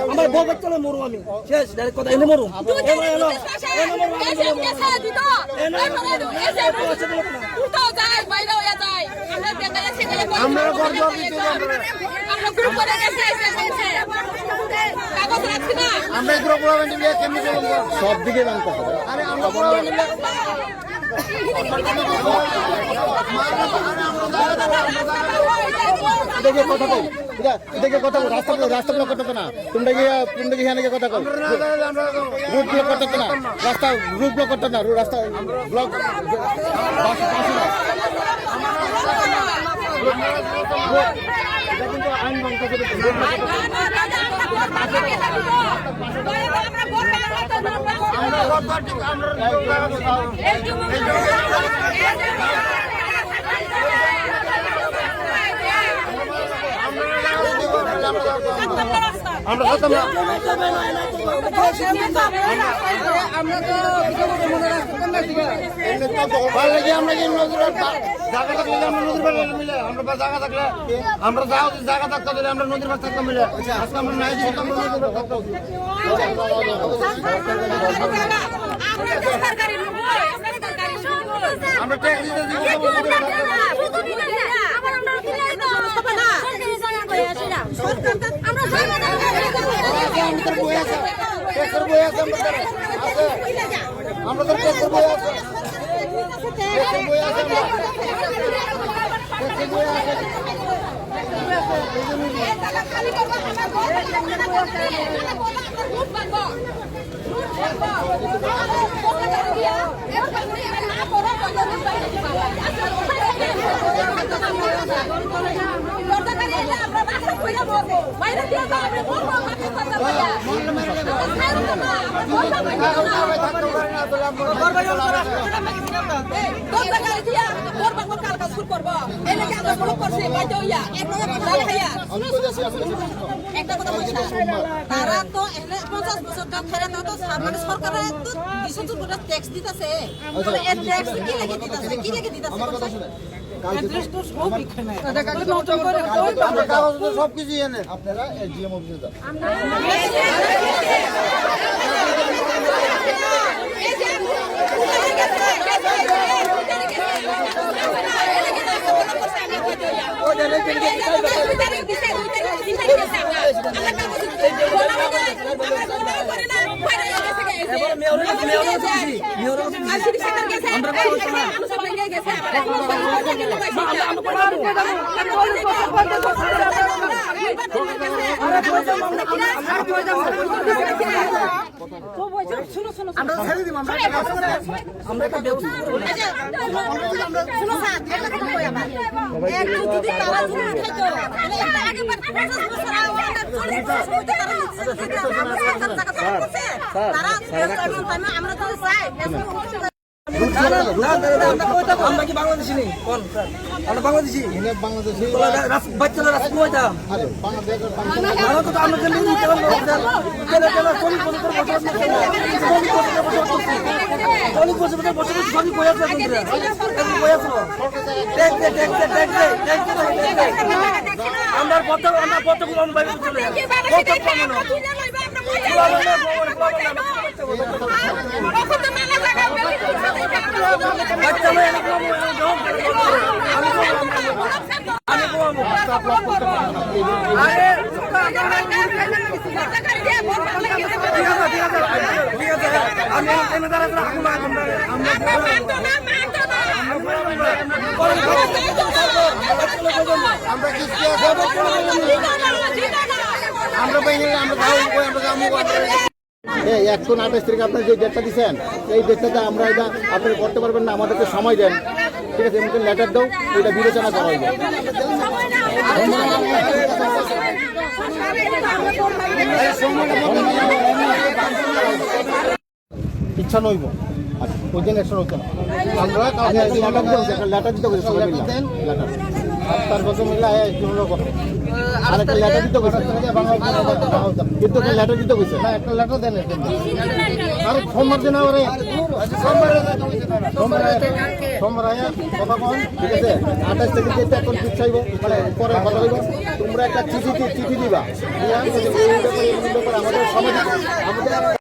আমার বউ বাচ্চা মরু আমি শেষ কথা এনে মরু সব দিকে জানতে হবে। দেখে কথা কই দেখে কথা কই রাস্তা ব্লক করতে না তোমরা কি এখানে কথা কই রুট ব্লক করতে না রাস্তা রুট ব্লক করতে না রাস্তা ব্লক কিন্তু আইন ভঙ্গ করে আমরা জায়গা থাকতে দিলে আমরা নদীর পাশ থাকতাম মিলে আজকে আমরা নাই আমরা ট্যাক্স একটা কথা বলছি তারা তো 50 বছর ধরে মানে সরকারের তো 20 বছর ট্যাক্স দিতেছে এই ট্যাক্স কি লেগে দিতেছে সব কিছু এনে আপনারা জিএম অফিসে যান আমরা কি বাংলাদেশি নেই আমরা বাংলাদেশি বাচ্চারা রাস্তা আমরা এই 128 তারিখ আপনার যে ডেটটা দিচ্ছেন এই ডেটটাতে আমরা এটা আপনারা করতে পারবেন না আমাদেরকে সময় দেন ঠিক আছে এমনি লেটার দাও এটা বিবেচনা করা হবে ইচ্ছা নইব আচ্ছা ওই দিন একশো হচ্ছে না আমরা লেটার দিতে হবে সবাই মিলে লেটার তার কথা মিলে আর একটা লেটার দিতে কইছে কিন্তু লেটার দিতে কইছে না একটা লেটার দেন আর সোমবার দিন আরে সোমবার আয়া কথা বল ঠিক আছে 28 থেকে যেটা এখন ঠিক চাইবো মানে পরে কথা হইব তোমরা একটা চিঠি দিবা আমাদের সমাজ আমাদের